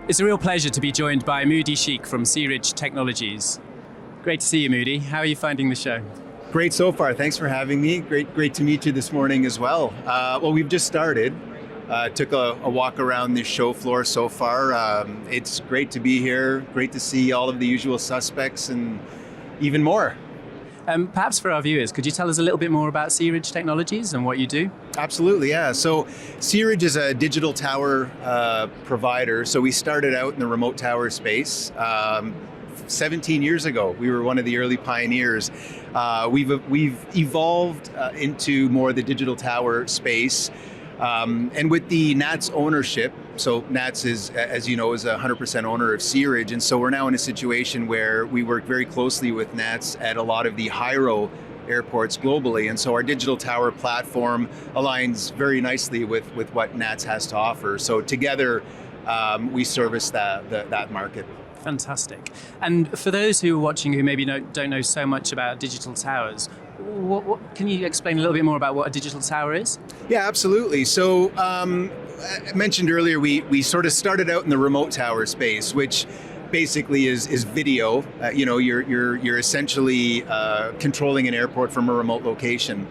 It's a real pleasure to be joined by Moodie Cheikh from Searidge Technologies. Great to see you, Moodie. How are you finding the show? Great so far. Thanks for having me. Great to meet you this morning as well. Well, we've just started. Took a walk around the show floor so far. It's great to be here. Great to see all of the usual suspects and even more. Perhaps for our viewers, could you tell us a little bit more about Searidge Technologies and what you do? Absolutely, yeah. So Searidge is a digital tower provider. So we started out in the remote tower space 17 years ago. We were one of the early pioneers. We've evolved into more the digital tower space. And with the NATS ownership, so NATS is, as you know, is a 100% owner of Searidge, and so we're now in a situation where we work very closely with NATS at a lot of the high-row airports globally, and so our digital tower platform aligns very nicely with what NATS has to offer. So together, we service that market. Fantastic. And for those who are watching who maybe don't know so much about digital towers, what can you explain a little bit more about what a digital tower is? Yeah, absolutely. So I mentioned earlier, we sort of started out in the remote tower space, which basically is video. You're essentially controlling an airport from a remote location.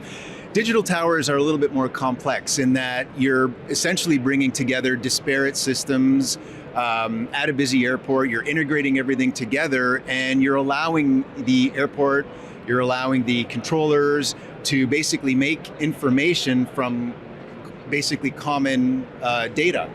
Digital towers are a little bit more complex in that you're essentially bringing together disparate systems at a busy airport. You're integrating everything together, and you're allowing the airport, you're allowing the controllers to basically make information from basically common data.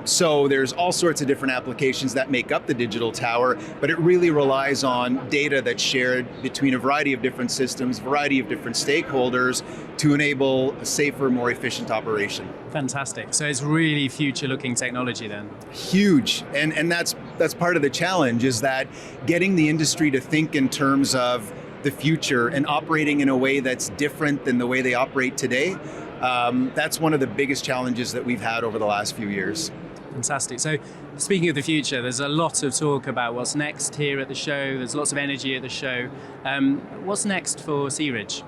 So there's all sorts of different applications that make up the digital tower, but it really relies on data that's shared between a variety of different systems, variety of different stakeholders to enable a safer, more efficient operation. Fantastic. So it's really future-looking technology then? Huge, and that's part of the challenge, is that getting the industry to think in terms of the future and operating in a way that's different than the way they operate today. That's one of the biggest challenges that we've had over the last few years. Fantastic. So speaking of the future, there's a lot of talk about what's next here at the show. There's lots of energy at the show. What's next for Searidge?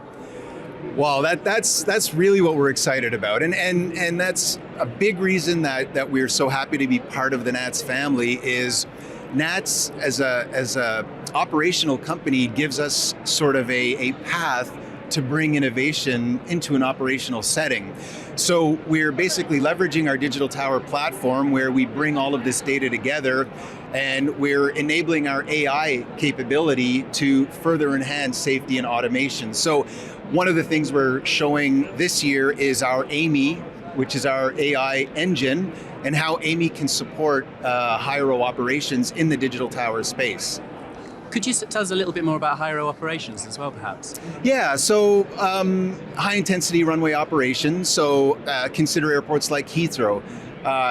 Well, that's really what we're excited about, and that's a big reason that we're so happy to be part of the NATS family. Is NATS as a operational company gives us sort of a path to bring innovation into an operational setting. So we're basically leveraging our digital tower platform where we bring all of this data together, and we're enabling our AI capability to further enhance safety and automation. So one of the things we're showing this year is our AMI, which is our AI engine, and how AMI can support high-row operations in the digital tower space. Could you tell us a little bit more about high-row operations as well, perhaps? Yeah, so high-intensity runway operations, so consider airports like Heathrow.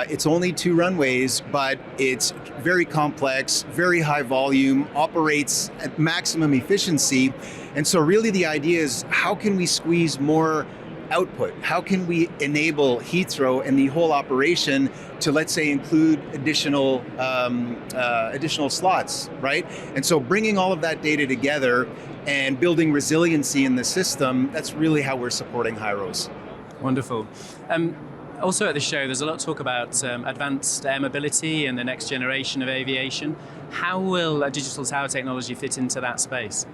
It's only 2 runways, but it's very complex, very high volume, operates at maximum efficiency. And so really the idea is, how can we squeeze more output? How can we enable Heathrow and the whole operation to, let's say, include additional slots, right? And so bringing all of that data together and building resiliency in the system, that's really how we're supporting high-rows. Wonderful. Also at the show, there's a lot of talk about advanced air mobility and the next generation of aviation. How will digital tower technology fit into that space?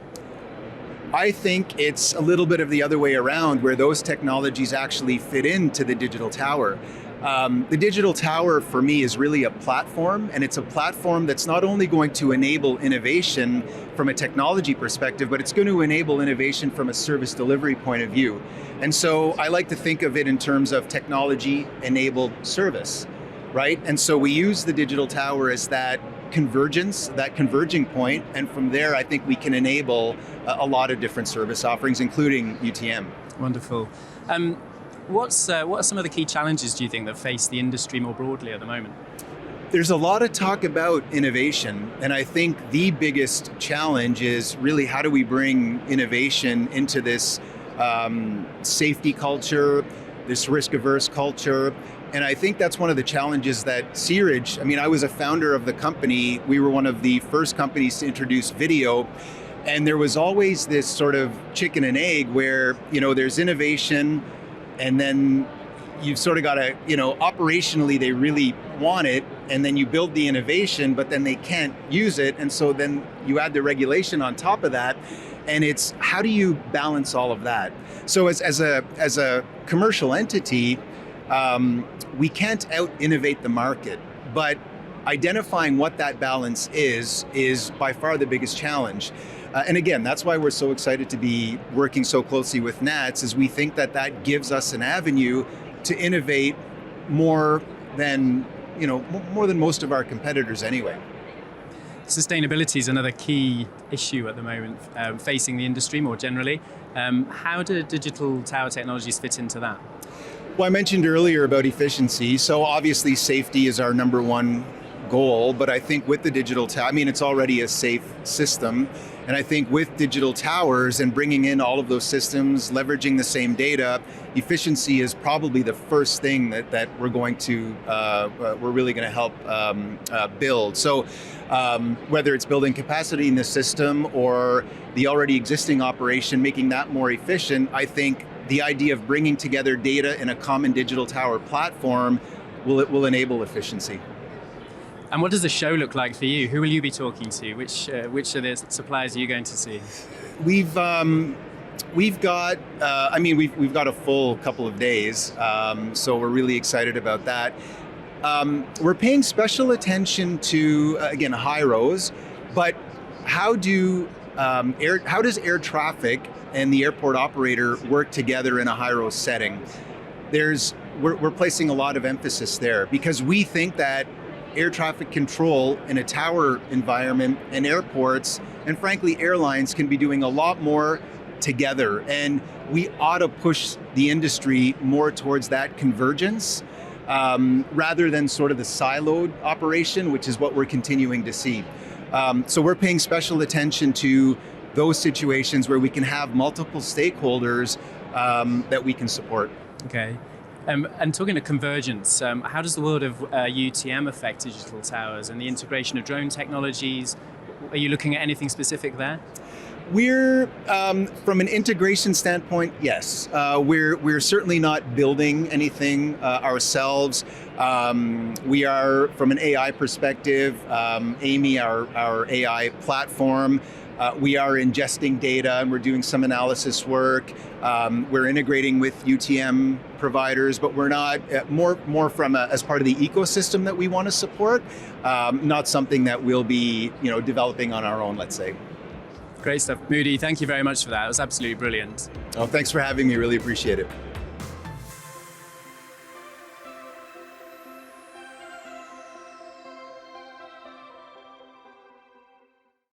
I think it's a little bit of the other way around, where those technologies actually fit into the digital tower. The digital tower for me is really a platform, and it's a platform that's not only going to enable innovation from a technology perspective, but it's going to enable innovation from a service delivery point of view. And so I like to think of it in terms of technology-enabled service, right? And so we use the digital tower as that convergence, that converging point, and from there I think we can enable a lot of different service offerings, including UTM. Wonderful. What are some of the key challenges, do you think, that face the industry more broadly at the moment? There's a lot of talk about innovation, and I think the biggest challenge is really, how do we bring innovation into this safety culture, this risk-averse culture. And I think that's one of the challenges that Searidge, I was a founder of the company. We were one of the first companies to introduce video. And there was always this sort of chicken and egg where, there's innovation, and then you've sort of got to, operationally they really want it, and then you build the innovation, but then they can't use it, and so then you add the regulation on top of that, and it's how do you balance all of that? So as a commercial entity, we can't out innovate the market, but identifying what that balance is by far the biggest challenge. And again, that's why we're so excited to be working so closely with NATS, is we think that gives us an avenue to innovate more than most of our competitors anyway. Sustainability is another key issue at the moment facing the industry more generally. How do digital tower technologies fit into that? Well, I mentioned earlier about efficiency, so obviously safety is our number one goal, but I think with the digital tower, it's already a safe system, and I think with digital towers and bringing in all of those systems, leveraging the same data, efficiency is probably the first thing that we're really going to help build. So whether it's building capacity in the system or the already existing operation, making that more efficient, I think the idea of bringing together data in a common digital tower platform will enable efficiency. And what does the show look like for you? Who will you be talking to? Which of the suppliers are you going to see? We've got a full couple of days, so we're really excited about that. We're paying special attention to again HYROs, but how does air traffic and the airport operator work together in a HYRO setting? We're placing a lot of emphasis there because we think that air traffic control in a tower environment and airports and frankly airlines can be doing a lot more together, and we ought to push the industry more towards that convergence rather than sort of the siloed operation, which is what we're continuing to see. So we're paying special attention to those situations where we can have multiple stakeholders that we can support. Okay. And talking of convergence, how does the world of UTM affect digital towers and the integration of drone technologies? Are you looking at anything specific there? We're, from an integration standpoint, yes. We're certainly not building anything ourselves. We are, from an AI perspective, Amy, our AI platform, we are ingesting data and we're doing some analysis work. We're integrating with UTM providers, but we're not more from as part of the ecosystem that we want to support, not something that we'll be developing on our own, let's say. Great stuff. Moodie, thank you very much for that. It was absolutely brilliant. Oh, thanks for having me. Really appreciate it.